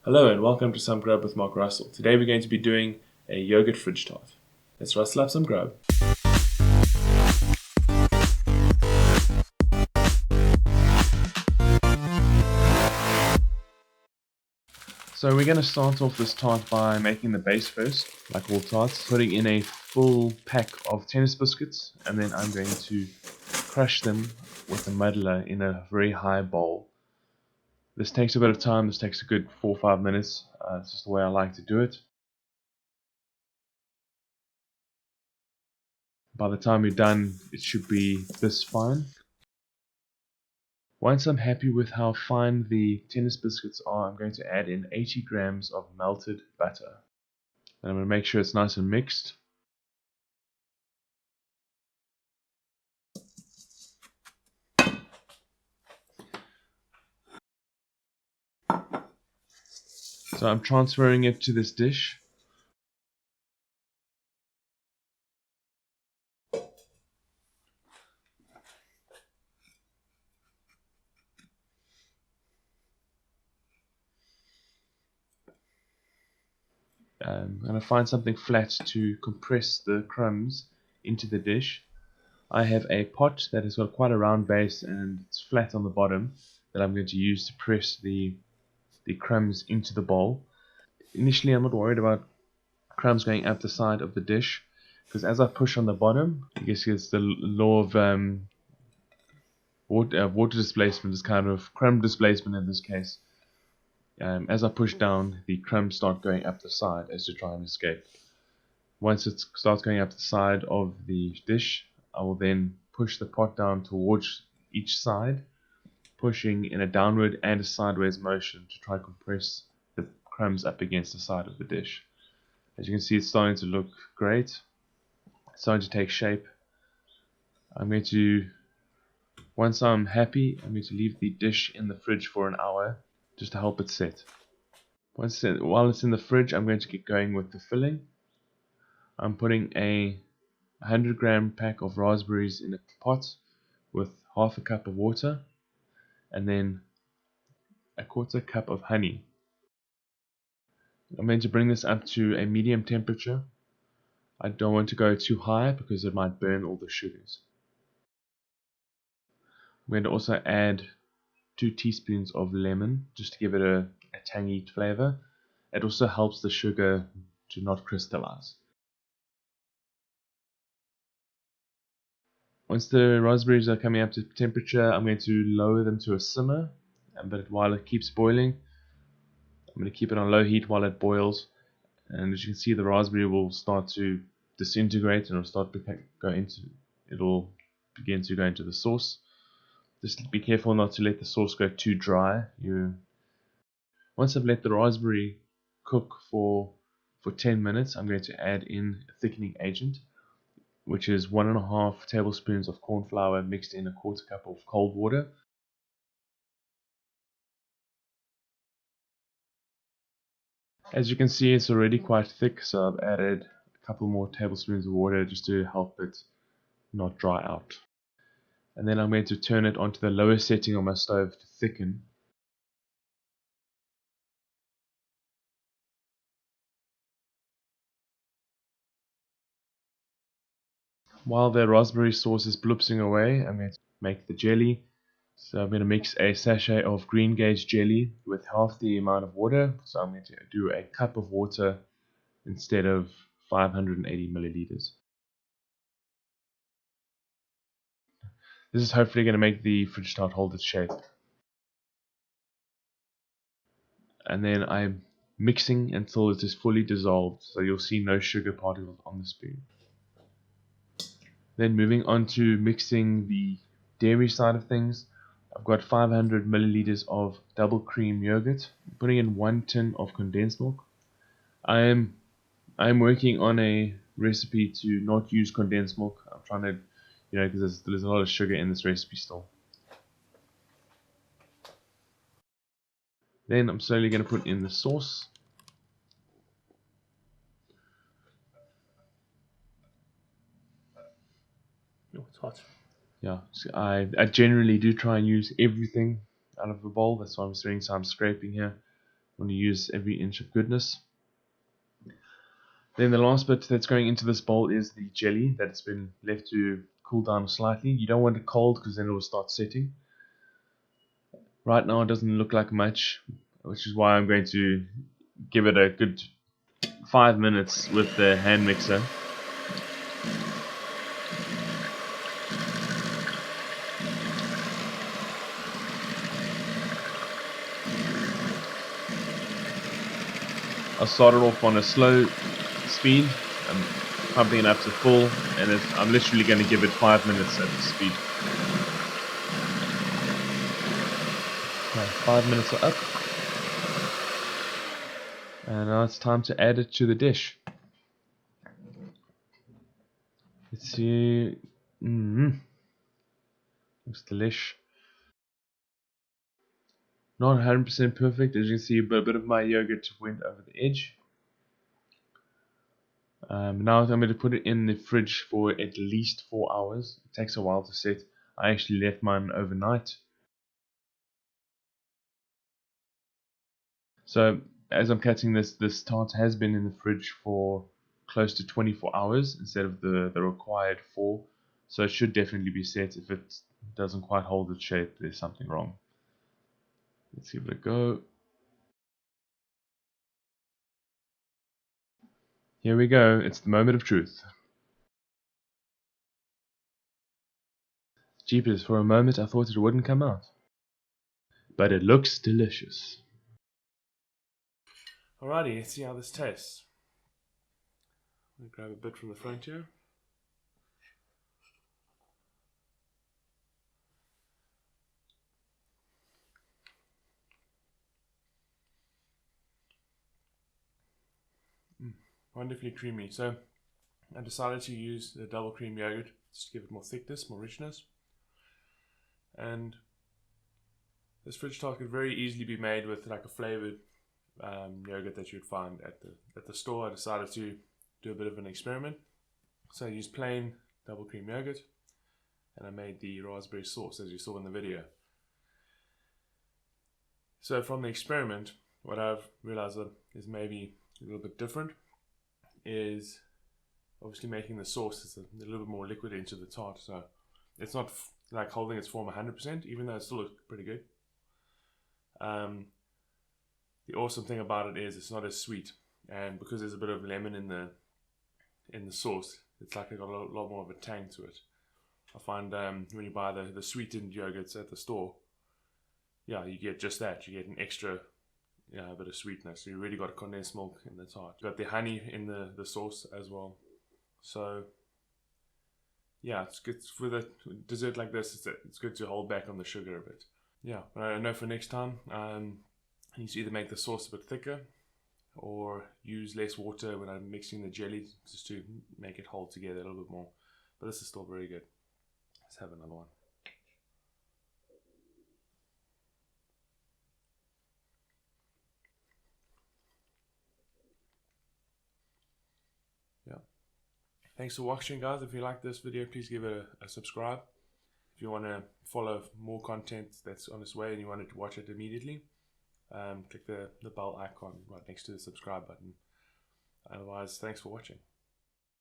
Hello and welcome to Some Grub with Mark Russell. Today we're going to be doing a yogurt fridge tart. Let's rustle up some grub. So we're going to start off this tart by making the base first, like all tarts, putting in a full pack of tennis biscuits, and then I'm going to crush them with a muddler in a very high bowl. This takes a bit of time. This takes a good 4 or 5 minutes. It's just the way I like to do it. By the time you're done, it should be this fine. Once I'm happy with how fine the tennis biscuits are, I'm going to add in 80 grams of melted butter. And I'm going to make sure it's nice and mixed. So I'm transferring it to this dish. I'm going to find something flat to compress the crumbs into the dish. I have a pot that has got quite a round base and it's flat on the bottom that I'm going to use to press the crumbs into the bowl. Initially I'm not worried about crumbs going up the side of the dish, because as I push on the bottom, I guess it's the law of water displacement is kind of crumb displacement in this case. As I push down, the crumbs start going up the side as to try and escape. Once it starts going up the side of the dish, I will then push the pot down towards each side, pushing in a downward and a sideways motion to try to compress the crumbs up against the side of the dish. As you can see, it's starting to look great. It's starting to take shape. Once I'm happy, I'm going to leave the dish in the fridge for an hour just to help it set. While it's in the fridge, I'm going to get going with the filling. I'm putting a 100-gram pack of raspberries in a pot with half a cup of water and then a quarter cup of honey. I'm going to bring this up to a medium temperature. I don't want to go too high because it might burn all the sugars. I'm going to also add 2 teaspoons of lemon just to give it a tangy flavor. It also helps the sugar to not crystallize. Once the raspberries are coming up to temperature, I'm going to lower them to a simmer, but while it keeps boiling, I'm going to keep it on low heat while it boils. And as you can see, the raspberry will start to disintegrate and it'll begin to go into the sauce. Just be careful not to let the sauce go too dry. Once I've let the raspberry cook for 10 minutes, I'm going to add in a thickening agent, which is 1.5 tablespoons of corn flour mixed in a quarter cup of cold water. As you can see, it's already quite thick, so I've added a couple more tablespoons of water just to help it not dry out. And then I'm going to turn it onto the lower setting on my stove to thicken. While the raspberry sauce is bloopsing away, I'm going to make the jelly. So I'm going to mix a sachet of greengage jelly with half the amount of water. So I'm going to do a cup of water instead of 580 milliliters. This is hopefully going to make the fridge tart hold its shape. And then I'm mixing until it is fully dissolved, so you'll see no sugar particles on the spoon. Then moving on to mixing the dairy side of things, I've got 500 milliliters of double cream yogurt, putting in 1 tin of condensed milk. I'm working on a recipe to not use condensed milk. I'm trying to, because there's a lot of sugar in this recipe still. Then I'm slowly going to put in the sauce. Oh, it's hot. Yeah, so I generally do try and use everything out of the bowl. That's why I'm doing some scraping here. want to use every inch of goodness. Then the last bit that's going into this bowl is the jelly that's been left to cool down slightly. You don't want it cold because then it will start setting. Right now it doesn't look like much, which is why I'm going to give it a good 5 minutes with the hand mixer. I'll start it off on a slow speed. I'm pumping it up to full, and I'm literally going to give it 5 minutes at this speed. Okay, 5 minutes are up. And now it's time to add it to the dish. Let's see. Looks delish. Not 100% perfect. As you can see, but a bit of my yogurt went over the edge. Now I'm going to put it in the fridge for at least 4 hours. It takes a while to set. I actually left mine overnight. So as I'm cutting this tart has been in the fridge for close to 24 hours instead of the required 4. So it should definitely be set. If it doesn't quite hold its shape, there's something wrong. Let's give it a go. Here we go. It's the moment of truth. Jeepers, for a moment I thought it wouldn't come out. But it looks delicious. Alrighty, let's see how this tastes. I'm going to grab a bit from the front here. Wonderfully creamy. So I decided to use the double cream yogurt just to give it more thickness, more richness. And this fridge tart could very easily be made with like a flavoured yogurt that you'd find at the store. I decided to do a bit of an experiment. So I used plain double cream yogurt and I made the raspberry sauce as you saw in the video. So from the experiment, what I've realized is maybe a little bit different is obviously making the sauce is a little bit more liquid into the tart, so it's not like holding its form 100%, even though it still looks pretty good. The awesome thing about it is it's not as sweet, and because there's a bit of lemon in the sauce, it's like it got a lot more of a tang to it. I find when you buy the sweetened yogurts at the store, yeah, you get just that. You get an extra a bit of sweetness. So you really got condensed milk in the tart. Got the honey in the sauce as well. So yeah, it's good with a dessert like this. It's good to hold back on the sugar a bit. Yeah, but I know for next time, I need to either make the sauce a bit thicker or use less water when I'm mixing the jelly just to make it hold together a little bit more. But this is still very good. Let's have another one. Yeah. Thanks for watching, guys. If you like this video, please give it a subscribe. If you want to follow more content that's on its way and you want to watch it immediately, click the bell icon right next to the subscribe button. Otherwise, thanks for watching.